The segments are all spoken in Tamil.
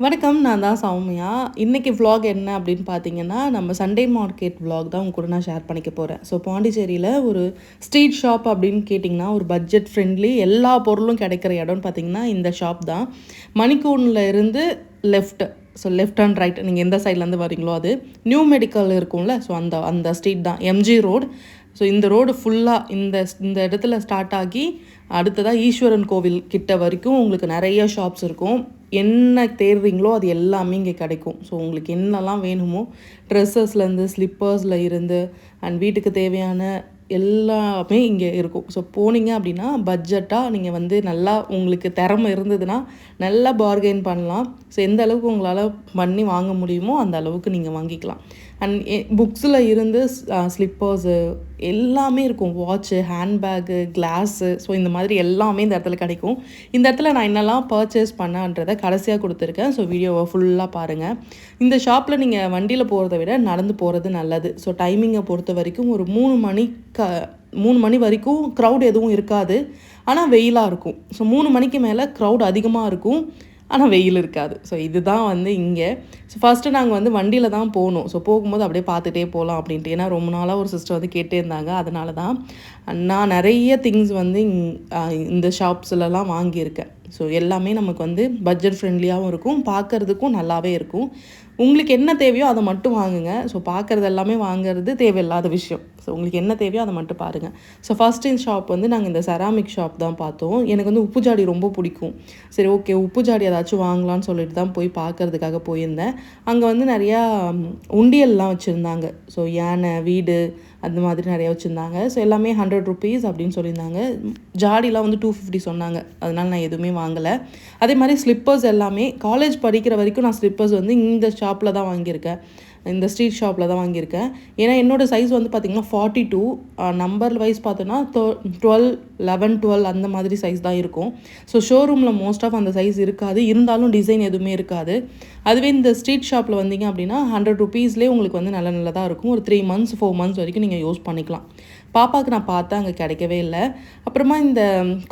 வணக்கம். நான் தான் சௌமியா. இன்னைக்கு vlog என்ன அப்படின்னு பார்த்தீங்கன்னா, நம்ம சண்டே மார்க்கெட் vlog தான் உங்க கூட நான் ஷேர் பண்ணிக்க போறேன். ஸோ பாண்டிச்சேரியில ஒரு ஸ்ட்ரீட் ஷாப் அப்படின்னு கேட்டிங்கன்னா, ஒரு பட்ஜெட் ஃப்ரெண்ட்லி எல்லா பொருளும் கிடைக்கிற இடம்னு பார்த்தீங்கன்னா, இந்த ஷாப் தான். மணிக்கூண்ட்ல இருந்து left. So left and right நீங்கள் எந்த சைட்லேருந்து வரீங்களோ அது. நியூ மெடிக்கல் இருக்கும்ல, ஸோ அந்த அந்த ஸ்ட்ரீட் தான். MG road. ஸோ இந்த ரோடு ஃபுல்லாக இந்த இடத்துல ஸ்டார்ட் ஆகி அடுத்ததாக ஈஸ்வரன் கோவில் கிட்ட வரைக்கும் உங்களுக்கு நிறைய ஷாப்ஸ் இருக்கும். என்ன தேடுறீங்களோ அது எல்லாமே இங்கே கிடைக்கும். ஸோ உங்களுக்கு என்னெல்லாம் வேணுமோ ட்ரெஸ்ஸஸ்லேருந்து ஸ்லிப்பர்ஸில் இருந்து அண்ட் வீட்டுக்கு தேவையான எல்லாமே இங்கே இருக்கும். ஸோ போனீங்க அப்படின்னா பட்ஜெட்டாக நீங்கள் வந்து நல்லா உங்களுக்கு திறமை இருந்ததுன்னா நல்லா பார்கெயின் பண்ணலாம். ஸோ எந்த அளவுக்கு உங்களால் பண்ணி வாங்க முடியுமோ அந்த அளவுக்கு நீங்கள் வாங்கிக்கலாம். அண்ட் புக்ஸில் இருந்து ஸ்லிப்பர்ஸு எல்லாமே இருக்கும். வாட்ச்சு, ஹேண்ட்பேக்கு, கிளாஸு, ஸோ இந்த மாதிரி எல்லாமே இந்த இடத்துல கிடைக்கும். இந்த இடத்துல நான் என்னெல்லாம் பர்ச்சேஸ் பண்ணேன்றதை கடைசியாக கொடுத்துருக்கேன். ஸோ வீடியோவை ஃபுல்லாக பாருங்கள். இந்த ஷாப்பில் நீங்கள் வண்டியில் போகிறத விட நடந்து போகிறது நல்லது. ஸோ டைமிங்கை பொறுத்த வரைக்கும் ஒரு 3 மணி வரைக்கும் க்ரௌட் எதுவும் இருக்காது. ஆனால் வெயிலாக இருக்கும். ஸோ 3 மணிக்கு மேலே க்ரௌட் அதிகமாக இருக்கும். ஆனால் வெயில் இருக்காது. ஸோ இதுதான் வந்து இங்கே. ஸோ ஃபஸ்ட்டு நாங்கள் வந்து வண்டியில் தான் போகணும். ஸோ போகும்போது அப்படியே பார்த்துட்டே போகலாம் அப்படின்ட்டு. ஏன்னா ரொம்ப நாளாக ஒரு சிஸ்டர் வந்து கேட்டே இருந்தாங்க. அதனால தான் நான் நிறைய திங்ஸ் வந்து இந்த ஷாப்ஸ்லலாம் வாங்கியிருக்கேன். ஸோ எல்லாமே நமக்கு வந்து பட்ஜெட் ஃப்ரெண்ட்லியாகவும் இருக்கும், பார்க்குறதுக்கும் நல்லாவே இருக்கும். உங்களுக்கு என்ன தேவையோ அதை மட்டும் வாங்குங்க. ஸோ பார்க்குறது எல்லாமே வாங்குறது தேவையில்லாத விஷயம். ஸோ உங்களுக்கு என்ன தேவையோ அதை மட்டும் பாருங்கள். ஸோ ஃபஸ்ட் இந்த ஷாப் வந்து நாங்கள் இந்த செராமிக் ஷாப் தான் பார்த்தோம். எனக்கு வந்து உப்பு ஜாடி ரொம்ப பிடிக்கும். சரி ஓகே, உப்பு ஜாடி ஏதாச்சும் வாங்கலான்னு சொல்லிட்டு தான் போய் பார்க்குறதுக்காக போயிருந்தேன். அங்கே வந்து நிறையா உண்டியல்லாம் வச்சுருந்தாங்க. ஸோ யானை, வீடு அந்த மாதிரி நிறையா வச்சுருந்தாங்க. ஸோ எல்லாமே 100 rupees அப்படின்னு சொல்லியிருந்தாங்க. ஜாடிலாம் வந்து 250 சொன்னாங்க. அதனால நான் எதுவுமே வாங்கலை. அதே மாதிரி ஸ்லிப்பர்ஸ் எல்லாமே காலேஜ் படிக்கிற வரைக்கும் நான் ஸ்லிப்பர்ஸ் வந்து இந்த ஷாப்பில் தான் வாங்கியிருக்கேன். இந்த ஸ்ட்ரீட் ஷாப்பில் தான் வாங்கியிருக்கேன். ஏன்னா என்னோடய சைஸ் வந்து பார்த்திங்கன்னா 42, நம்பர் வைஸ் பார்த்தோன்னா 12, 11, 12 அந்த மாதிரி சைஸ் தான் இருக்கும். ஸோ ஷோரூமில் மோஸ்ட் ஆஃப் அந்த சைஸ் இருக்காது. இருந்தாலும் டிசைன் எதுவுமே இருக்காது. அதுவே இந்த ஸ்ட்ரீட் ஷாப்பில் வந்தீங்க அப்படின்னா 100 rupeesலேயே உங்களுக்கு வந்து நல்லதாக இருக்கும். ஒரு 3 months 4 months வரைக்கும் நீங்கள் யூஸ் பண்ணிக்கலாம். பாப்பாவுக்கு நான் பார்த்தேன், அங்கே கிடைக்கவே இல்லை. அப்புறமா இந்த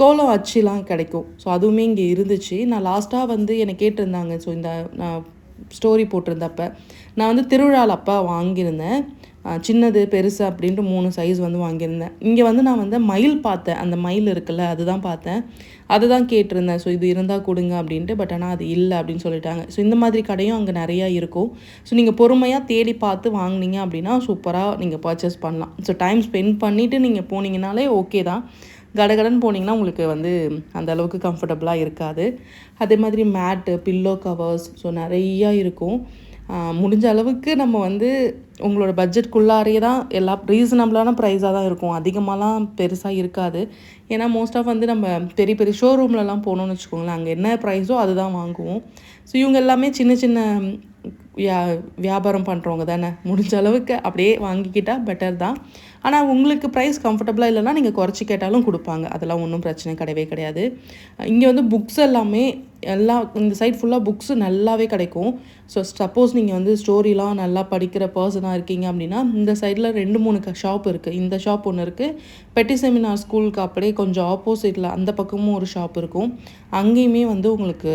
கோலம் அச்சுலாம் கிடைக்கும். ஸோ அதுவுமே இங்கே இருந்துச்சு. நான் லாஸ்ட்டாக வந்து என்னை கேட்டிருந்தாங்க. ஸோ இந்த நான் ஸ்டோரி போட்டிருந்தப்ப நான் வந்து திருவிழாவில் அப்போ வாங்கியிருந்தேன். சின்னது பெருசு அப்படின்ட்டு 3 சைஸ் வந்து வாங்கியிருந்தேன். இங்கே வந்து நான் வந்து மயில் பார்த்தேன். அந்த மயில் இருக்குல்ல, அதுதான் பார்த்தேன். அதுதான் கேட்டிருந்தேன். ஸோ இது இருந்தால் கொடுங்க அப்படின்ட்டு. பட் ஆனால் அது இல்லை அப்படின்னு சொல்லிட்டாங்க. ஸோ இந்த மாதிரி கடையும் அங்கே நிறையா இருக்கும். ஸோ நீங்கள் பொறுமையாக தேடி பார்த்து வாங்கினீங்க அப்படின்னா சூப்பராக நீங்கள் பர்ச்சேஸ் பண்ணலாம். ஸோ டைம் ஸ்பெண்ட் பண்ணிவிட்டு நீங்கள் போனீங்கனாலே ஓகே தான். கடகடன்னு போனீங்கன்னா உங்களுக்கு வந்து அந்த அளவுக்கு கம்ஃபர்டபுளாக இருக்காது. அதே மாதிரி மேட்டு, பில்லோ கவர்ஸ், ஸோ நிறையா இருக்கும். முடிஞ்ச அளவுக்கு நம்ம வந்து உங்களோட பட்ஜெட்குள்ளாரையே தான் எல்லாம் ரீசனபிளான ப்ரைஸாக தான் இருக்கும். அதிகமாகலாம் பெருசாக இருக்காது. ஏன்னா மோஸ்ட் ஆஃப் வந்து நம்ம பெரிய பெரிய ஷோரூம்லலாம் போனோம்னு வச்சுக்கோங்களேன், அங்கே என்ன ப்ரைஸோ அதுதான் வாங்குவோம். ஸோ இவங்க எல்லாமே சின்ன சின்ன வியாபாரம் பண்ணுறவங்க தானே. முடிஞ்ச அளவுக்கு அப்படியே வாங்கிக்கிட்டால் பெட்டர் தான். ஆனால் உங்களுக்கு ப்ரைஸ் கம்ஃபர்டபுளாக இல்லைன்னா நீங்கள் குறைச்சி கேட்டாலும் கொடுப்பாங்க. அதெல்லாம் ஒன்றும் பிரச்சனை கிடையவே கிடையாது. இங்கே வந்து புக்ஸ் எல்லாமே இந்த சைட் ஃபுல்லாக புக்ஸு நல்லாவே கிடைக்கும். ஸோ சப்போஸ் நீங்கள் வந்து ஸ்டோரிலாம் நல்லா படிக்கிற பர்சனாக இருக்கீங்க அப்படின்னா இந்த சைடில் 2-3 ஷாப் இருக்குது. இந்த ஷாப் ஒன்று இருக்குது. பெட்டி செமினார் ஸ்கூலுக்கு அப்படியே கொஞ்சம் ஆப்போசிட்டில் அந்த பக்கமும் ஒரு ஷாப் இருக்கும். அங்கேயுமே வந்து உங்களுக்கு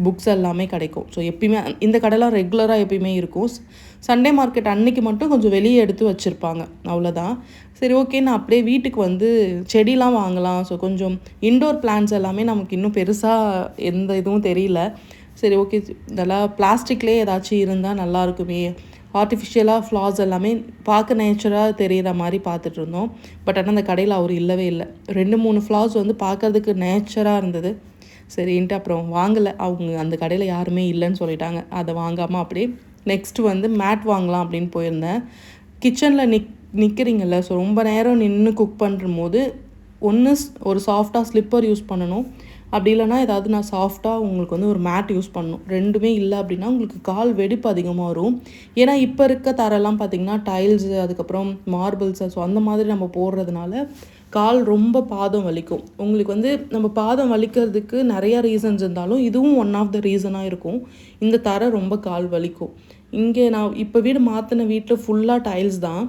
புக்ஸ் எல்லாமே கிடைக்கும். ஸோ எப்பயுமே இந்த கடைலாம் ரெகுலராக எப்பயுமே இருக்கும். சண்டே மார்க்கெட் அன்னைக்கு மட்டும் கொஞ்சம் வெளியே எடுத்து வச்சுருப்பாங்க, அவ்வளோதான். சரி ஓகே, நான் அப்படியே வீட்டுக்கு வந்து செடிலாம் வாங்கலாம். ஸோ கொஞ்சம் இன்டோர் பிளான்ட்ஸ் எல்லாமே நமக்கு இன்னும் பெருசாக எந்த இதுவும் தெரியல. சரி ஓகே, இதெல்லாம் பிளாஸ்டிக்லேயே ஏதாச்சும் இருந்தால் நல்லாயிருக்குமே. ஆர்டிஃபிஷியலாக ஃப்ளார்ஸ் எல்லாமே பார்க்க நேச்சராக தெரிகிற மாதிரி பார்த்துட்டு இருந்தோம். பட் ஆனால் அந்த கடையில் அவர் இல்லவே இல்லை. 2-3 ஃப்ளார்ஸ் வந்து பார்க்கறதுக்கு நேச்சராக இருந்தது. சரின்ட்டு அப்புறம் வாங்கலை. அவங்க அந்த கடையில் யாருமே இல்லைன்னு சொல்லிட்டாங்க. அதை வாங்காமல் அப்படியே நெக்ஸ்ட்டு வந்து மேட் வாங்கலாம் அப்படின்னு போயிருந்தேன். கிச்சனில் நிற்கிறீங்கல்ல, ஸோ ரொம்ப நேரம் நின்று குக் பண்ணும்போது ஒன்று ஒரு சாஃப்டாக ஸ்லிப்பர் யூஸ் பண்ணணும். அப்படி இல்லைனா ஏதாவது நான் சாஃப்டாக உங்களுக்கு வந்து ஒரு மேட் யூஸ் பண்ணணும். ரெண்டுமே இல்லை அப்படின்னா உங்களுக்கு கால் வெடிப்பு அதிகமாக வரும். ஏன்னா இப்போ இருக்க தரெல்லாம் பார்த்திங்கன்னா டைல்ஸு, அதுக்கப்புறம் மார்பிள்ஸு, ஸோ அந்த மாதிரி நம்ம போடுறதுனால கால் ரொம்ப பாதம் வலிக்கும். உங்களுக்கு வந்து நம்ம பாதம் வலிக்கிறதுக்கு நிறையா ரீசன்ஸ் இருந்தாலும் இதுவும் ஒன் ஆஃப் த ரீசனாக இருக்கும். இந்த தரை ரொம்ப கால் வலிக்கும். இங்கே நான் இப்போ வீடு மாற்றின வீட்டில் ஃபுல்லாக டைல்ஸ் தான்.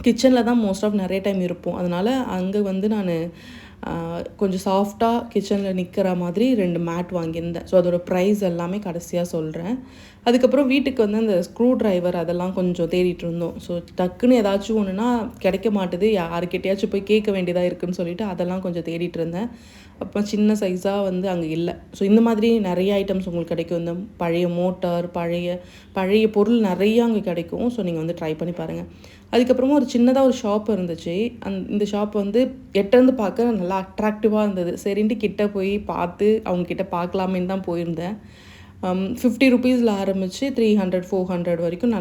கிச்சனில் தான் மோஸ்ட் ஆஃப் நிறைய டைம் இருப்போம். அதனால் அங்கே வந்து நான் கொஞ்சம் சாஃப்டாக கிச்சனில் நிற்கிற மாதிரி 2 மேட் வாங்கியிருந்தேன். ஸோ அதோட ப்ரைஸ் எல்லாமே கடைசியாக சொல்கிறேன். அதுக்கப்புறம் வீட்டுக்கு வந்து அந்த ஸ்க்ரூ ட்ரைவர் அதெல்லாம் கொஞ்சம் தேடிட்டு இருந்தோம். ஸோ டக்குன்னு ஏதாச்சும் ஒன்றுனா கிடைக்க மாட்டுது, யாருக்கிட்டையாச்சும் போய் கேட்க வேண்டியதாக இருக்குதுன்னு சொல்லிட்டு அதெல்லாம் கொஞ்சம் தேடிட்டு இருந்தேன். அப்போ சின்ன சைஸாக வந்து அங்கே இல்லை. ஸோ இந்த மாதிரி நிறைய ஐட்டம்ஸ் உங்களுக்கு கிடைக்கும். இந்த பழைய மோட்டார், பழைய பொருள் நிறையா அங்கே கிடைக்கும். ஸோ நீங்கள் வந்து ட்ரை பண்ணி பாருங்கள். அதுக்கப்புறமா ஒரு சின்னதாக ஒரு ஷாப் இருந்துச்சு. இந்த ஷாப் வந்து எட்டேருந்து பார்க்க நல்லா அட்ராக்டிவாக இருந்தது. சரின்ட்டு கிட்ட போய் பார்த்து அவங்கக்கிட்ட பார்க்கலாமேன்னு தான் போயிருந்தேன். 50 ருபீஸில் ஆரம்பித்து 300 400 வரைக்கும்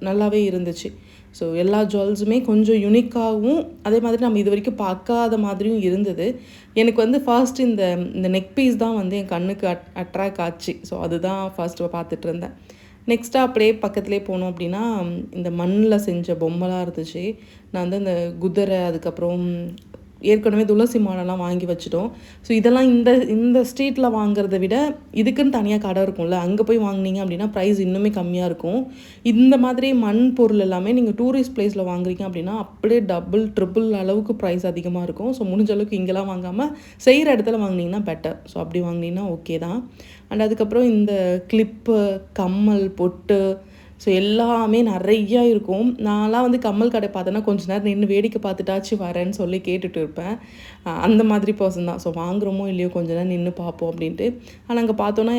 நல்லாவே இருந்துச்சு. ஸோ எல்லா ஜுவல்ஸுமே கொஞ்சம் யுனிக்காகவும் அதே மாதிரி நம்ம இது வரைக்கும் பார்க்காத மாதிரியும் இருந்தது. எனக்கு வந்து ஃபர்ஸ்ட் இந்த நெக் பீஸ் தான் வந்து என் கண்ணுக்கு அட்ராக்ட் ஆச்சு. ஸோ அதுதான் ஃபர்ஸ்ட்டு பார்த்துட்டு இருந்தேன். நெக்ஸ்ட்டாக அப்படியே பக்கத்துலேயே போனோம் அப்படின்னா இந்த மண்ணில் செஞ்ச பொம்மைலாம் இருந்துச்சு. நான் வந்து இந்த குதிரை, அதுக்கப்புறம் ஏற்கனவே துளசி மாலைலாம் வாங்கி வச்சுட்டோம். ஸோ இதெல்லாம் இந்த ஸ்ட்ரீட்டில் வாங்குறத விட இதுக்குன்னு தனியாக கடை இருக்கும்ல, அங்கே போய் வாங்கினீங்க அப்படின்னா ப்ரைஸ் இன்னுமே கம்மியாக இருக்கும். இந்த மாதிரி மண் பொருள் எல்லாமே நீங்கள் டூரிஸ்ட் பிளேஸில் வாங்குறீங்க அப்படின்னா அப்படியே டபுள் ட்ரிபிள் அளவுக்கு ப்ரைஸ் அதிகமாக இருக்கும். ஸோ முடிஞ்ச அளவுக்கு இங்கெல்லாம் வாங்காமல் செய்கிற இடத்துல வாங்கினீங்கன்னா பெட்டர். ஸோ அப்படி வாங்கினீங்கன்னா ஓகே தான். அண்ட் அதுக்கப்புறம் இந்த கிளிப்பு, கம்மல், பொட்டு, ஸோ எல்லாமே நிறையா இருக்கும். நான்லாம் வந்து கம்மல் கடை பார்த்தேன்னா கொஞ்ச நேரம் நின்று வேடிக்கை பார்த்துட்டாச்சு வரேன்னு சொல்லி கேட்டுட்டு இருப்பேன். அந்த மாதிரி பர்சன் தான். ஸோ வாங்குகிறோமோ இல்லையோ கொஞ்ச நேரம் நின்று பார்ப்போம் அப்படின்ட்டு. ஆனால் அங்கே பார்த்தோன்னா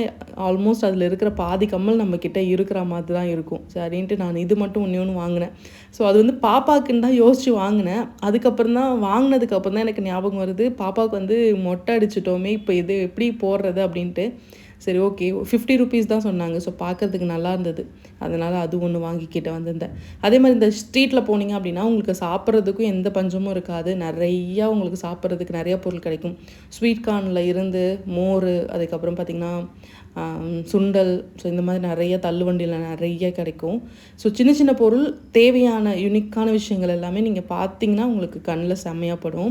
ஆல்மோஸ்ட் அதில் இருக்கிற பாதி கம்மல் நம்மக்கிட்ட இருக்கிற மாதிரி தான் இருக்கும். சரின்ட்டு நான் இது மட்டும் ஒன்று வாங்கினேன். ஸோ அது வந்து பாப்பாவுக்குன்னு தான் யோசித்து வாங்கினேன். அதுக்கப்புறம் தான் வாங்கினதுக்கப்புறம் தான் எனக்கு ஞாபகம் வருது, பாப்பாவுக்கு வந்து மொட்டை அடிச்சிட்டோமே, இப்போ இது எப்படி போடுறது அப்படின்ட்டு. சரி ஓகே, 50 ருபீஸ் தான் சொன்னாங்க. ஸோ பார்க்குறதுக்கு நல்லா இருந்தது. அதனால் அது ஒன்று வாங்கிக்கிட்டு வந்திருந்தேன். அதே மாதிரி இந்த ஸ்ட்ரீட்டில் போனீங்க அப்படின்னா உங்களுக்கு சாப்பிட்றதுக்கும் எந்த பஞ்சமும் இருக்காது. நிறையா உங்களுக்கு சாப்பிட்றதுக்கு நிறையா பொருள் கிடைக்கும். ஸ்வீட் கார்னில் இருந்து மோர், அதுக்கப்புறம் பார்த்திங்கன்னா சுண்டல், ஸோ இந்த மாதிரி நிறைய தள்ளுவண்டியில் நிறைய கிடைக்கும். ஸோ சின்ன சின்ன பொருள், தேவையான யுனிக்கான விஷயங்கள் எல்லாமே நீங்கள் பார்த்தீங்கன்னா உங்களுக்கு கண்ணில் செம்மையாகப்படும்.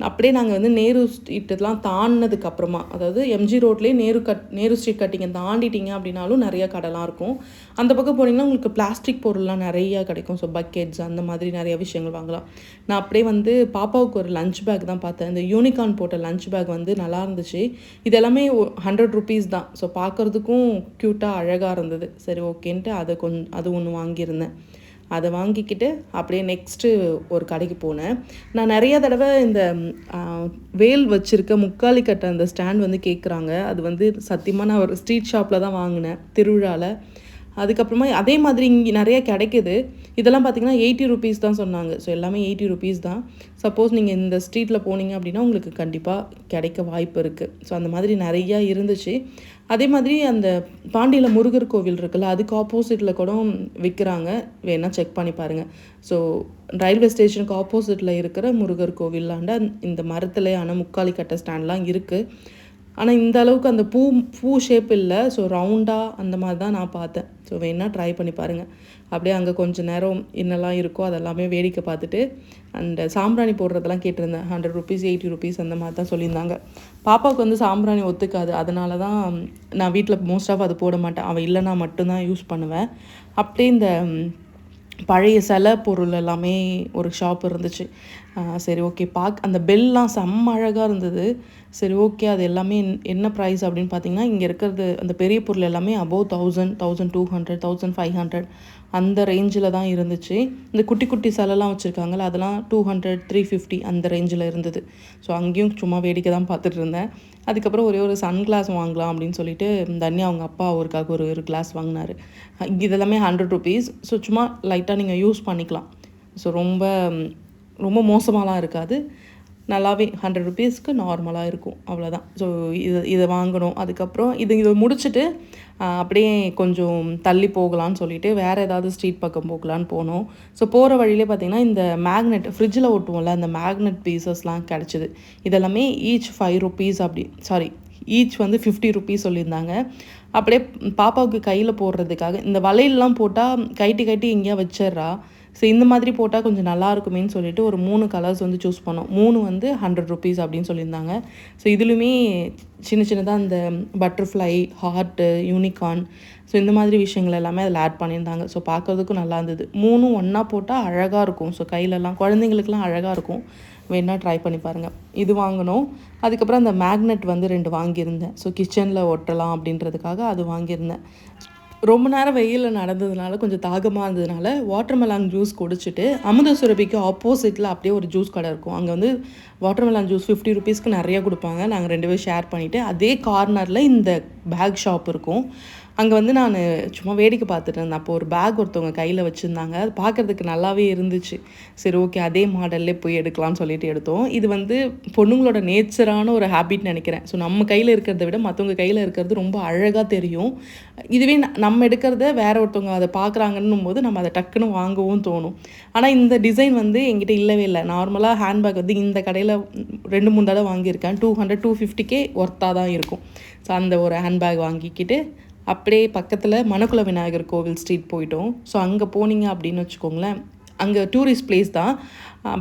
அப்படியே நாங்கள் வந்து நேரு ஸ்ட்ரீட்டெலாம் தாண்டினதுக்கப்புறமா, அதாவது எம்ஜி ரோட்லேயே நேரு ஸ்ட்ரீட் கட்டிங்க தாண்டிட்டீங்க அப்படின்னாலும் நிறைய கடைலாம் இருக்கும். அந்த பக்கம் போனீங்கன்னா உங்களுக்கு பிளாஸ்டிக் பொருள்லாம் நிறையா கிடைக்கும். ஸோ பக்கெட்ஸ் அந்த மாதிரி நிறைய விஷயங்கள் வாங்கலாம். நான் அப்படியே வந்து பாப்பாவுக்கு ஒரு லஞ்ச் பேக் தான் பார்த்தேன். இந்த யூனிகார்ன் போட்ட லஞ்ச் பேக் வந்து நல்லா இருந்துச்சு. இது எல்லாமே 100 ருபீஸ் தான். ஸோ பார்க்குறதுக்கும் க்யூட்டாக அழகாக இருந்தது. சரி ஓகேன்ட்டு அது ஒன்று வாங்கியிருந்தேன். அதை வாங்கிக்கிட்டு அப்படியே நெக்ஸ்ட்டு ஒரு கடைக்கு போனேன். நான் நிறைய தடவை இந்த வேல் வச்சுருக்க முக்காலி கட்டை அந்த ஸ்டாண்ட் வந்து கேட்குறாங்க. அது வந்து சத்தியமாக நான் ஒரு ஸ்ட்ரீட் ஷாப்பில் தான் வாங்கினேன், திருவிழாவில். அதுக்கப்புறமா அதே மாதிரி இங்கே நிறைய கிடைக்குது. இதெல்லாம் பார்த்திங்கன்னா 80 ருபீஸ் தான் சொன்னாங்க. ஸோ எல்லாமே 80 ருபீஸ் தான். சப்போஸ் நீங்கள் இந்த ஸ்ட்ரீட்டில் போனீங்க அப்படின்னா உங்களுக்கு கண்டிப்பாக கிடைக்க வாய்ப்பு இருக்குது. ஸோ அந்த மாதிரி நிறையா இருந்துச்சு. அதே மாதிரி அந்த பாண்டியில் முருகர் கோவில் இருக்குல்ல, அதுக்கு ஆப்போசிட்டில் கூட விற்கிறாங்க. வேணால் செக் பண்ணி பாருங்கள். ஸோ ரயில்வே ஸ்டேஷனுக்கு ஆப்போசிட்டில் இருக்கிற முருகர் கோவில்லாண்ட இந்த மரத்துலேயான முக்காலி கட்டை ஸ்டாண்ட்லாம் இருக்குது. ஆனால் இந்த அளவுக்கு அந்த பூ ஷேப் இல்லை. ஸோ ரவுண்டாக அந்த மாதிரி தான் நான் பார்த்தேன். ஸோ வேணால் ட்ரை பண்ணி பாருங்கள். அப்படியே அங்கே கொஞ்சம் நேரம் என்னெல்லாம் இருக்கோ அதெல்லாமே வேடிக்கை பார்த்துட்டு, அண்ட் சாம்பிராணி போடுறதெல்லாம் கேட்டிருந்தேன். 100 ருபீஸ் 80 ருபீஸ் அந்த மாதிரி தான் சொல்லியிருந்தாங்க. பாப்பாவுக்கு வந்து சாம்பிராணி ஒத்துக்காது. அதனால தான் நான் வீட்டில் மோஸ்ட் ஆஃப் அது போட மாட்டேன். அவள் இல்லைனா மட்டும்தான் யூஸ் பண்ணுவேன். அப்படியே இந்த பழைய சிலை பொருள் எல்லாமே ஒரு ஷாப் இருந்துச்சு. சரி ஓகே, அந்த பெல்லாம் செம்ம அழகாக இருந்தது. சரி ஓகே, அது எல்லாமே என்ன ப்ரைஸ் அப்படின்னு பார்த்தீங்கன்னா, இங்கே இருக்கிறது அந்த பெரிய பொருள் எல்லாமே அபோவ் 1000, 1200, 1500 அந்த ரேஞ்சில் தான் இருந்துச்சு. இந்த குட்டி குட்டி சிலைலாம் வச்சுருக்காங்கள, அதெல்லாம் 200, 350 அந்த ரேஞ்சில் இருந்தது. ஸோ அங்கேயும் சும்மா வேடிக்கை தான் பார்த்துட்டு இருந்தேன். அதுக்கப்புறம் ஒரே ஒரு சன் கிளாஸ் வாங்கலாம் அப்படின்னு சொல்லிட்டு தனியா அவங்க அப்பா அவருக்காக ஒரு கிளாஸ் வாங்கினார். இதெல்லாமே 100 ருபீஸ். ஸோ சும்மா லைட்டாக நீங்கள் யூஸ் பண்ணிக்கலாம். ஸோ ரொம்ப மோசமாலாம் இருக்காது. நல்லாவே 100 ருபீஸ்க்கு நார்மலாக இருக்கும். அவ்வளோதான். ஸோ இதை வாங்கணும். அதுக்கப்புறம் இதை முடிச்சுட்டு அப்படியே கொஞ்சம் தள்ளி போகலான்னு சொல்லிட்டு வேறு ஏதாவது ஸ்ட்ரீட் பக்கம் போகலான்னு போனோம். ஸோ போகிற வழியிலே பார்த்திங்கன்னா இந்த மேக்னெட் ஃப்ரிட்ஜில் ஒட்டுவோம்ல, அந்த மேக்னெட் பீசஸ்லாம் கிடச்சிது. இதெல்லாமே ஈச் 5 ருபீஸ் ஈச் வந்து 50 ருபீஸ் சொல்லியிருந்தாங்க. அப்படியே பாப்பாவுக்கு கையில் போடுறதுக்காக இந்த வளையல்லாம் போட்டால் கைட்டி எங்கேயா வச்சிட்றா. ஸோ இந்த மாதிரி போட்டால் கொஞ்சம் நல்லா இருக்குமேன்னு சொல்லிட்டு ஒரு 3 கலர்ஸ் வந்து சூஸ் பண்ணோம். 3 வந்து 100 ருபீஸ் அப்படின்னு சொல்லியிருந்தாங்க. ஸோ இதுலையுமே சின்ன சின்னதாக இந்த பட்டர்ஃப்ளை, ஹார்ட்டு, யூனிகார்ன், ஸோ இந்த மாதிரி விஷயங்கள் எல்லாமே அதில் ஆட் பண்ணியிருந்தாங்க. ஸோ பார்க்குறதுக்கும் நல்லா இருந்தது. 3ம் ஒன்றா போட்டால் அழகாக இருக்கும். ஸோ கையிலலாம் குழந்தைங்களுக்குலாம் அழகாக இருக்கும். வேணால் ட்ரை பண்ணி பாருங்கள். இது வாங்கினோம். அதுக்கப்புறம் அந்த மேக்னெட் வந்து 2 வாங்கியிருந்தேன். ஸோ கிச்சனில் ஒட்டலாம் அப்படின்றதுக்காக அது வாங்கியிருந்தேன். ரொம்ப நேரம் வெயிலில் நடந்ததுனால கொஞ்சம் தாகமாக இருந்ததுனால வாட்டர்மெலான் ஜூஸ் குடிச்சிட்டு அமுத சுரபிக்கு ஆப்போசிட்டில் அப்படியே ஒரு ஜூஸ் கடை இருக்கும். அங்கே வந்து வாட்டர்மெலான் ஜூஸ் 50 ருபீஸ்க்கு நிறையா கொடுப்பாங்க. நாங்கள் 2 பேரும் ஷேர் பண்ணிவிட்டு அதே கார்னரில் இந்த பேக் ஷாப் இருக்கும். அங்கே வந்து நான் சும்மா வேடிக்கை பார்த்துட்டு இருந்தேன். அப்போ ஒரு பேக் ஒருத்தவங்க கையில் வச்சுருந்தாங்க. அது பார்க்குறதுக்கு நல்லாவே இருந்துச்சு. சரி ஓகே, அதே மாடல்லே போய் எடுக்கலாம்னு சொல்லிட்டு எடுத்தோம். இது வந்து பொண்ணுங்களோட நேச்சரான ஒரு ஹேபிட் நினைக்கிறேன். ஸோ நம்ம கையில் இருக்கிறத விட மற்றவங்க கையில் இருக்கிறது ரொம்ப அழகாக தெரியும். இதுவே நம்ம எடுக்கிறத வேற ஒருத்தவங்க அதை பார்க்குறாங்கன்னும் போது நம்ம அதை டக்குன்னு வாங்கவும் தோணும். ஆனால் இந்த டிசைன் வந்து என்கிட்ட இல்லவே இல்லை. நார்மலாக ஹேண்ட்பேக் வந்து இந்த கடையில் 2-3 தடவை வாங்கியிருக்கேன். 200-250 ஒர்த்தாக தான் இருக்கும். ஸோ அந்த ஒரு ஹேண்ட்பேக் வாங்கிக்கிட்டு அப்படியே பக்கத்தில் மணக்குள விநாயகர் கோவில் ஸ்ட்ரீட் போயிட்டோம். ஸோ அங்கே போனீங்க அப்படின்னு வச்சுக்கோங்களேன், அங்கே டூரிஸ்ட் பிளேஸ் தான்.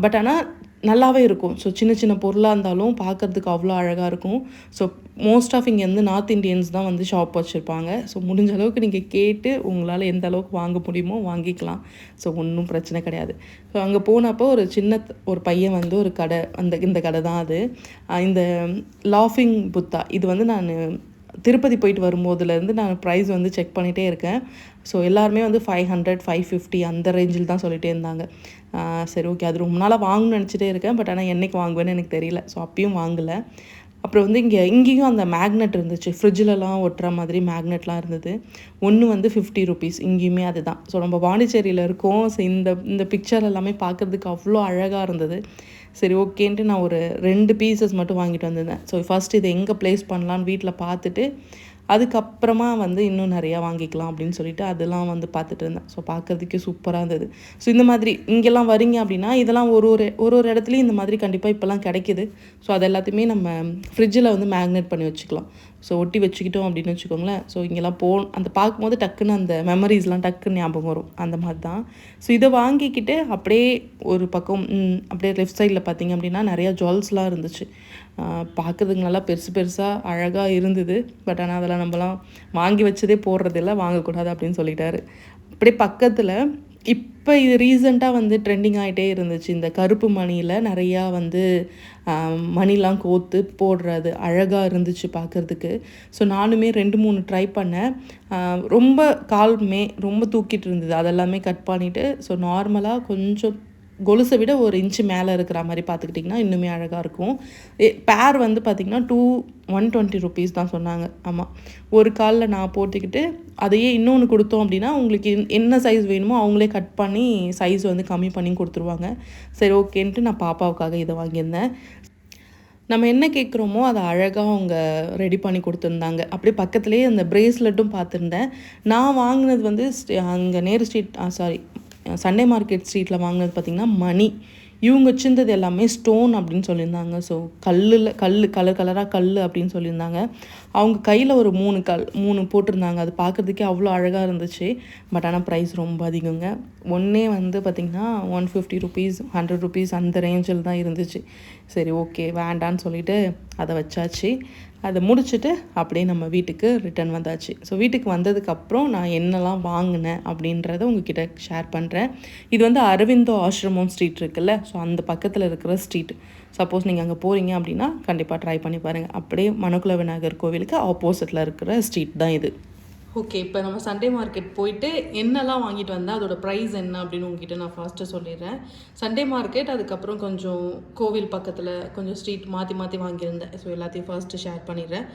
பட் ஆனால் நல்லாவே இருக்கும். ஸோ சின்ன சின்ன பொருளாக இருந்தாலும் பார்க்குறதுக்கு அவ்வளோ அழகாக இருக்கும். ஸோ மோஸ்ட் ஆஃப் இங்கே வந்து நார்த் இண்டியன்ஸ் தான் வந்து ஷாப் வச்சுருப்பாங்க. ஸோ முடிஞ்ச அளவுக்கு நீங்கள் கேட்டு உங்களால் எந்த அளவுக்கு வாங்க முடியுமோ வாங்கிக்கலாம். ஸோ ஒன்றும் பிரச்சனை கிடையாது. ஸோ அங்கே போனப்போ ஒரு சின்ன ஒரு பையன் வந்து ஒரு கடை, இந்த கடை தான் அது. இந்த லாஃபிங் புத்தா இது வந்து நான் திருப்பதி போயிட்டு வரும்போதுலேருந்து நான் ப்ரைஸ் வந்து செக் பண்ணிகிட்டே இருக்கேன். ஸோ எல்லாருமே வந்து 500, 550 அந்த ரேஞ்சில் தான் சொல்லிகிட்டே இருந்தாங்க. சரி ஓகே, அது ரொம்ப நாளாக வாங்கணும்னு நினச்சிட்டே இருக்கேன். பட் ஆனால் என்றைக்கு வாங்குவேன்னு எனக்கு தெரியல. ஸோ அப்பயும் வாங்கலை. அப்புறம் வந்து இங்கேயும் அந்த மேக்னெட் இருந்துச்சு. ஃப்ரிட்ஜிலலாம் ஒட்டுற மாதிரி மேக்னெட்லாம் இருந்தது. ஒன்று வந்து 50 ருபீஸ். இங்கேயுமே அதுதான். ஸோ நம்ம பாண்டிச்சேரியில் இருக்கோம். ஸோ இந்த பிக்சர் எல்லாமே பார்க்குறதுக்கு அவ்வளோ அழகாக இருந்தது. சரி ஓகேன்ட்டு நான் ஒரு 2 பீசஸ் மட்டும் வாங்கிட்டு வந்திருந்தேன். ஸோ ஃபஸ்ட்டு இதை எங்கே ப்ளேஸ் பண்ணலான்னு வீட்டில் பார்த்துட்டு அதுக்கப்புறமா வந்து இன்னும் நிறையா வாங்கிக்கலாம் அப்படின்னு சொல்லிட்டு அதெல்லாம் வந்து பார்த்துட்டு இருந்தேன். ஸோ பார்க்குறதுக்கே சூப்பராக இருந்தது. ஸோ இந்த மாதிரி இங்கெல்லாம் வரீங்க அப்படின்னா இதெல்லாம் ஒரு இடத்துலையும் இந்த மாதிரி கண்டிப்பாக இப்போல்லாம் கிடைக்கிது. ஸோ அது எல்லாத்தையுமே நம்ம ஃப்ரிட்ஜில் வந்து மேக்னேட் பண்ணி வச்சுக்கலாம். ஸோ ஒட்டி வச்சுக்கிட்டோம் அப்படின்னு வச்சுக்கோங்களேன். ஸோ இங்கெல்லாம் அந்த பார்க்கும்போது டக்குன்னு அந்த மெமரிஸ்லாம் டக்குன்னு ஞாபகம் வரும். அந்த மாதிரி தான். ஸோ இதை வாங்கிக்கிட்டு அப்படியே ஒரு பக்கம் அப்படியே லெஃப்ட் சைடில் பார்த்திங்க அப்படின்னா நிறையா ஜுவல்ஸ்லாம் இருந்துச்சு. பார்க்குறதுக்கு நல்லா பெருசு பெருசாக அழகாக இருந்தது. பட் ஆனால் அதெல்லாம் நம்மலாம் வாங்கி வச்சதே போடுறதில்ல, வாங்கக்கூடாது அப்படின்னு சொல்லிட்டாரு. அப்படியே பக்கத்தில் இப்போ இது ரீசெண்டாக வந்து ட்ரெண்டிங் ஆகிட்டே இருந்துச்சு. இந்த கருப்பு மணியில் நிறையா வந்து மணிலாம் கோர்த்து போடுறது அழகாக இருந்துச்சு பார்க்குறதுக்கு. ஸோ நானுமே 2-3 ட்ரை பண்ணேன். ரொம்ப ரொம்ப தூக்கிட்டு இருந்தது. அதெல்லாமே கட் பண்ணிவிட்டு ஸோ நார்மலாக கொஞ்சம் கொலுசை விட 1 இன்ச்சு மேலே இருக்கிற மாதிரி பார்த்துக்கிட்டிங்கன்னா இன்னுமே அழகாக இருக்கும். பேர் வந்து பார்த்திங்கன்னா 120 ருபீஸ் தான் சொன்னாங்க. ஆமாம், ஒரு காலில் நான் போட்டுக்கிட்டு அதையே இன்னொன்று கொடுத்தோம் அப்படின்னா உங்களுக்கு என்ன சைஸ் வேணுமோ அவங்களே கட் பண்ணி சைஸ் வந்து கம்மி பண்ணி கொடுத்துருவாங்க. சரி ஓகேன்ட்டு நான் பாப்பாவுக்காக இதை வாங்கியிருந்தேன். நம்ம என்ன கேட்குறோமோ அதை அழகாக அவங்க ரெடி பண்ணி கொடுத்துருந்தாங்க. அப்படியே பக்கத்துலேயே அந்த ப்ரேஸ்லெட்டும் பார்த்துருந்தேன். நான் வாங்கினது வந்து அங்கே நேரு ஸ்ட்ரீட் சண்டே மார்க்கெட் ஸ்ட்ரீட்டில் வாங்கினது பார்த்திங்கன்னா மணி. இவங்க வச்சுருந்தது எல்லாமே ஸ்டோன் அப்படின்னு சொல்லியிருந்தாங்க. ஸோ கலர் கலராக கல் அப்படின்னு சொல்லியிருந்தாங்க. அவங்க கையில் ஒரு 3 போட்டிருந்தாங்க. அது பார்க்குறதுக்கே அவ்வளோ அழகாக இருந்துச்சு. பட் ஆனால் ப்ரைஸ் ரொம்ப அதிகங்க. ஒன்றே வந்து பார்த்திங்கன்னா 150 ருபீஸ், 100 ருபீஸ் அந்த ரேஞ்சில் தான் இருந்துச்சு. சரி ஓகே வேண்டான்னு சொல்லிவிட்டு அதை வச்சாச்சு. அதை முடிச்சுட்டு அப்படியே நம்ம வீட்டுக்கு ரிட்டர்ன் வந்தாச்சு. ஸோ வீட்டுக்கு வந்ததுக்கப்புறம் நான் என்னெல்லாம் வாங்கினேன் அப்படின்றத உங்ககிட்ட ஷேர் பண்ணுறேன். இது வந்து அரவிந்தோ ஆசிரமம் ஸ்ட்ரீட் இருக்குல்ல, ஸோ அந்த பக்கத்தில் இருக்கிற ஸ்ட்ரீட். சப்போஸ் நீங்கள் அங்கே போகிறீங்க அப்படின்னா கண்டிப்பாக ட்ரை பண்ணி பாருங்கள். அப்படியே மணக்குள விநாயகர் கோவிலுக்கு ஆப்போசிட்டில் இருக்கிற ஸ்ட்ரீட் தான் இது. ஓகே, இப்போ நம்ம சண்டே மார்க்கெட் போயிட்டு என்னெல்லாம் வாங்கிட்டு வந்தால் அதோட ப்ரைஸ் என்ன அப்படின்னு உங்ககிட்ட நான் ஃபஸ்ட்டு சொல்லிடுறேன். சண்டே மார்க்கெட், அதுக்கப்புறம் கொஞ்சம் கோவில் பக்கத்தில் கொஞ்சம் ஸ்ட்ரீட் மாற்றி வாங்கியிருந்தேன். ஸோ எல்லாத்தையும் ஃபர்ஸ்ட்டு ஷேர் பண்ணிடுறேன்.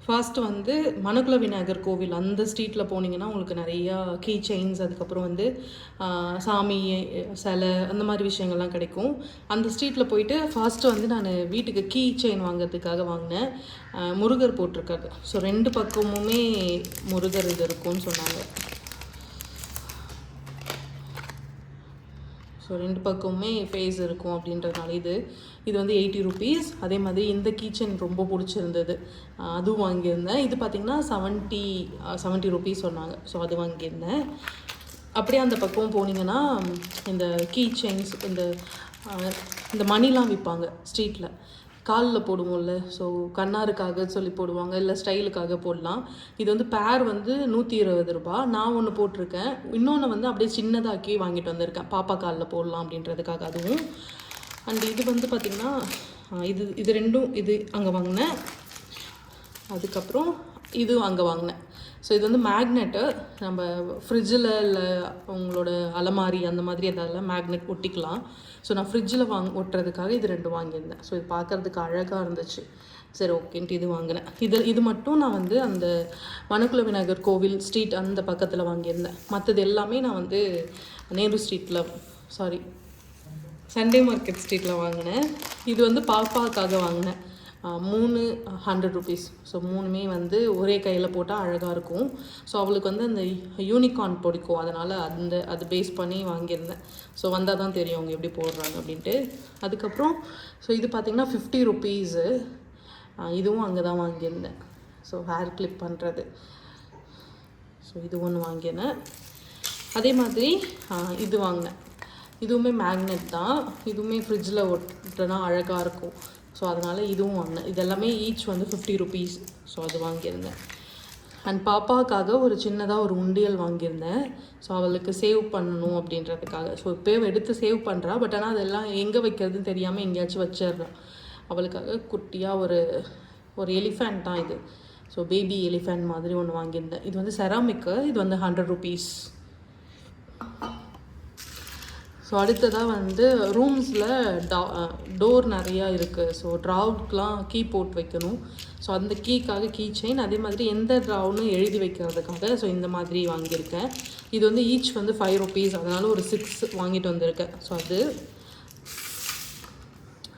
ஃபர்ஸ்ட்டு வந்து மணக்குள விநாயகர் கோவில் அந்த ஸ்ட்ரீட்டில் போனீங்கன்னா உங்களுக்கு நிறையா கீ செயின்ஸ், அதுக்கப்புறம் வந்து சாமி சிலை அந்த மாதிரி விஷயங்கள்லாம் கிடைக்கும். அந்த ஸ்ட்ரீட்டில் போயிட்டு ஃபர்ஸ்ட்டு வந்து நான் வீட்டுக்கு கீ செயின் வாங்கிறதுக்காக வாங்கினேன். முருகர் போட்டிருக்காரு. ஸோ 2 பக்கமுமே முருகர் இது இருக்கும்னு சொன்னாங்க. ஸோ 2 பக்கமுமே ஃபேஸ் இருக்கும் அப்படின்றதுனால இது வந்து 80 ருபீஸ். அதே மாதிரி இந்த கீச்சன் ரொம்ப பிடிச்சிருந்தது, அதுவும் வாங்கியிருந்தேன். இது பார்த்திங்கன்னா 70 ருபீஸ் சொன்னாங்க. ஸோ அது வாங்கியிருந்தேன். அப்படியே அந்த பக்கம் போனீங்கன்னா இந்த கீ செயின்ஸ், இந்த மணிலாம் விற்பாங்க ஸ்ட்ரீட்டில். காலில் போடுவோம்ல, ஸோ கண்ணாருக்காக சொல்லி போடுவாங்க, இல்லை ஸ்டைலுக்காக போடலாம். இது வந்து பேர் வந்து 120 ரூபா. நான் ஒன்று போட்டிருக்கேன். இன்னொன்று வந்து அப்படியே சின்னதாக்கி வாங்கிட்டு வந்திருக்கேன், பாப்பா காலில் போடலாம் அப்படின்றதுக்காக. அதுவும் அண்ட் இது வந்து பார்த்திங்கன்னா இது ரெண்டும் இது அங்கே வாங்கினேன். அதுக்கப்புறம் இதுவும் அங்கே வாங்கினேன். ஸோ இது வந்து மேக்னெட்டு. நம்ம ஃப்ரிட்ஜில் இல்லை உங்களோட அலமாரி அந்த மாதிரி அதெல்லாம் மேக்னெட் ஒட்டிக்கலாம். ஸோ நான் ஃப்ரிட்ஜில் ஒட்டுறதுக்காக இது 2 வாங்கியிருந்தேன். ஸோ இது பார்க்குறதுக்கு அழகாக இருந்துச்சு. சரி ஓகேன்ட்டு இது வாங்கினேன். இது மட்டும் நான் வந்து அந்த மணக்குள விநாயகர் கோவில் ஸ்ட்ரீட் அந்த பக்கத்தில் வாங்கியிருந்தேன். மற்றது எல்லாமே நான் வந்து நேரு ஸ்ட்ரீட்டில் சண்டே மார்க்கெட் ஸ்ட்ரீட்டில் வாங்கினேன். இது வந்து பாப்பாவுக்காக வாங்கினேன். 3 100 ருபீஸ். ஸோ 3மே வந்து ஒரே கையில் போட்டால் அழகாக இருக்கும். ஸோ அவளுக்கு வந்து அந்த யூனிகார்ன் பிடிக்கும், அதனால் அது பேஸ் பண்ணி வாங்கியிருந்தேன். ஸோ வந்தால் தான் தெரியும் அவங்க எப்படி போடுறாங்க அப்படின்ட்டு. அதுக்கப்புறம் ஸோ இது பார்த்திங்கன்னா 50 ருபீஸு. இதுவும் அங்கே தான் வாங்கியிருந்தேன். ஸோ ஹேர் கிளிப் பண்ணுறது. ஸோ இது ஒன்று வாங்கினேன். அதே மாதிரி இது வாங்கினேன். இதுவுமே மேக்னெட் தான். இதுவுமே ஃப்ரிட்ஜில் ஒட்டுனா அழகாக இருக்கும். ஸோ அதனால் இதுவும் வாங்கினேன். இதெல்லாமே ஈச் வந்து 50 ருபீஸ். ஸோ அது வாங்கியிருந்தேன். அண்ட் பாப்பாவுக்காக ஒரு சின்னதாக ஒரு உண்டியல் வாங்கியிருந்தேன். ஸோ அவளுக்கு சேவ் பண்ணணும் அப்படின்றதுக்காக. ஸோ இப்போ எடுத்து சேவ் பண்ணுறா. பட் ஆனால் அதெல்லாம் எங்கே வைக்கிறதுன்னு தெரியாமல் எங்கேயாச்சும் வச்சிடுறான். அவளுக்காக குட்டியாக ஒரு எலிஃபேண்ட் தான் இது. ஸோ பேபி எலிஃபேண்ட் மாதிரி ஒன்று வாங்கியிருந்தேன். இது வந்து செராமிக்கு. இது வந்து 100 ருபீஸ். ஸோ அடுத்ததாக வந்து ரூம்ஸில் டோர் நிறையா இருக்குது. ஸோ ட்ராவுக்கெலாம் கீ போட்டு வைக்கணும். ஸோ அந்த கீக்காக கீ செயின், அதே மாதிரி எந்த ட்ராவுன்னு எழுதி வைக்கிறதுக்காக ஸோ இந்த மாதிரி வாங்கியிருக்கேன். இது வந்து ஈச் வந்து 5 ருபீஸ். அதனால் ஒரு 6 வாங்கிட்டு வந்திருக்கேன். ஸோ அது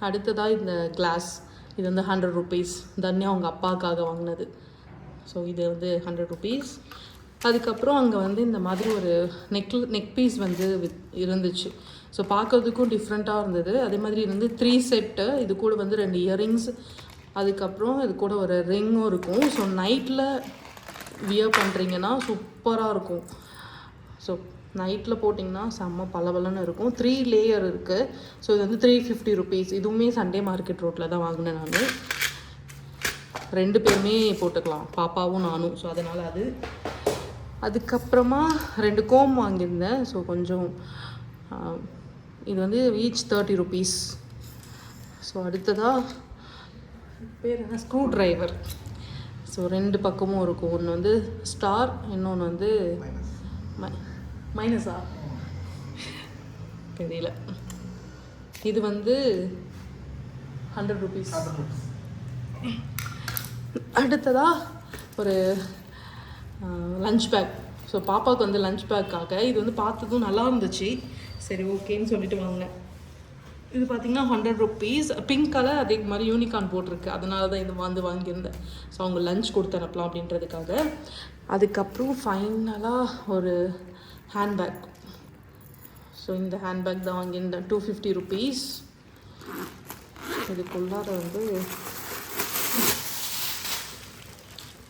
அடுத்ததாக இந்த கிளாஸ். இது வந்து 100 ருபீஸ். தன்யா அவங்க அப்பாவுக்காக வாங்கினது. ஸோ இது வந்து 100 ருபீஸ். அதுக்கப்புறம் அங்கே வந்து இந்த மாதிரி ஒரு நெக் பீஸ் வந்து இருந்துச்சு. ஸோ பார்க்கறதுக்கும் டிஃப்ரெண்ட்டாக இருந்தது. அதே மாதிரி வந்து 3 செட்டு. இது கூட வந்து 2 இயரிங்ஸ், அதுக்கப்புறம் இது கூட ஒரு ரிங்கும் இருக்கும். ஸோ நைட்டில் வியர் பண்ணுறீங்கன்னா சூப்பராக இருக்கும். ஸோ நைட்டில் போட்டிங்கன்னா செம்ம பளபளன்னு இருக்கும். 3 லேயர் இருக்குது. ஸோ இது வந்து 350 ருபீஸ். இதுவுமே சண்டே மார்க்கெட் ரோட்டில் தான் வாங்கினேன் நான். 2 பேருமே போட்டுக்கலாம், பாப்பாவும் நானும். ஸோ அதனால் அதுக்கப்புறமா 2 கோம் வாங்கியிருந்தேன். ஸோ கொஞ்சம் இது வந்து ஈச் 30 ருபீஸ். ஸோ அடுத்ததாக பேர் என்ன, ஸ்க்ரூ ட்ரைவர். ஸோ 2 பக்கமும் இருக்கும். ஒன்று வந்து ஸ்டார், இன்னொன்று வந்து மைனஸா தெரியல. இது வந்து 100 ருபீஸ். அடுத்ததாக ஒரு லஞ்ச் பேக். ஸோ பாப்பாவுக்கு வந்து லஞ்ச் பேக்காக இது வந்து பார்த்ததும் நல்லா இருந்துச்சு. சரி ஓகேன்னு சொல்லிட்டு வாங்கினேன். இது பார்த்திங்கன்னா 100 ருபீஸ். பிங்க் கலர், அதே மாதிரி யூனிகார்ன் போட்டிருக்கு. அதனால தான் இது வாங்கியிருந்தேன். ஸோ அவங்க லஞ்ச் கொடுத்து அனுப்பலாம் அப்படின்றதுக்காக. அதுக்கப்புறம் ஃபைனலாக ஒரு ஹேண்ட்பேக். ஸோ இந்த ஹேண்ட்பேக் தான் வாங்கியிருந்தேன். 250 ருபீஸ். இதுக்குள்ளார வந்து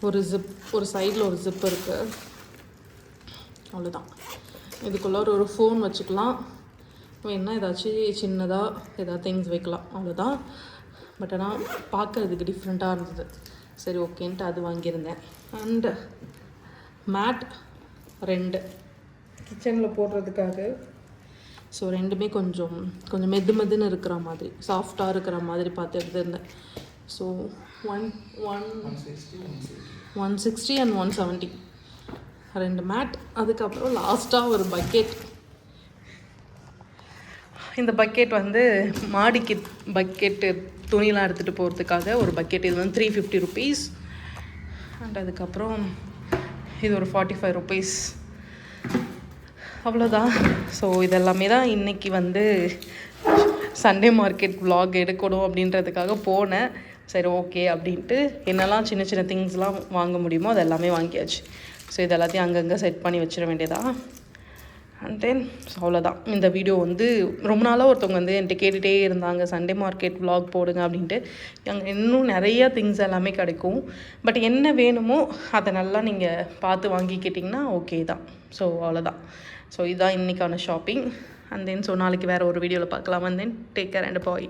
ஒரு சைடில் ஒரு ஜிப் இருக்குது. அவ்வளோதான். இதுக்குள்ளே ஒரு ஃபோன் வச்சுக்கலாம். வேணா ஏதாச்சும் சின்னதாக ஏதாவது திங்ஸ் வைக்கலாம். அவ்வளோதான். பட் ஆனால் பார்க்குறதுக்கு டிஃப்ரெண்ட்டாக இருந்தது. சரி ஓகேன்ட்டு அது வாங்கியிருந்தேன். அண்டு மேட் 2 கிச்சனில் போடுறதுக்காக. ஸோ 2மே கொஞ்சம் மெதுன்னு இருக்கிற மாதிரி, சாஃப்டாக இருக்கிற மாதிரி பார்த்து எடுத்துருந்தேன். So 160 and 170 2 mat. அதுக்கப்புறம் லாஸ்ட்டாக ஒரு பக்கெட். இந்த பக்கெட் வந்து மாடிக்கு பக்கெட்டு துணியெலாம் எடுத்துகிட்டு போகிறதுக்காக ஒரு பக்கெட். இது வந்து 350 ருபீஸ். அண்ட் அதுக்கப்புறம் இது ஒரு 45 ருபீஸ். அவ்வளோதான். ஸோ இதெல்லாமே தான் இன்றைக்கி வந்து சண்டே மார்க்கெட் vlog எடுக்கணும் அப்படின்றதுக்காக போனேன். சரி ஓகே அப்படின்ட்டு என்னெல்லாம் சின்ன சின்ன திங்ஸ்லாம் வாங்க முடியுமோ அது எல்லாமே வாங்கியாச்சு. ஸோ இது எல்லாத்தையும் அங்கங்கே செட் பண்ணி வச்சிட வேண்டியதான். அண்ட் தென் அவ்வளோதான். இந்த வீடியோ வந்து ரொம்ப நாளாக ஒருத்தவங்க வந்து என்கிட்ட கேட்டுகிட்டே இருந்தாங்க, சண்டே மார்க்கெட் vlog போடுங்க அப்படின்ட்டு. அங்கே இன்னும் நிறைய திங்ஸ் எல்லாமே கிடைக்கும். பட் என்ன வேணுமோ அதை நல்லா நீங்கள் பார்த்து வாங்கிக்கிட்டிங்கன்னா ஓகே தான். ஸோ அவ்வளோதான். ஸோ இதுதான் இன்றைக்கான ஷாப்பிங். அண்ட் தென் ஸோ நாளைக்கு வேறு ஒரு வீடியோவில் பார்க்கலாம். And then take care and bye.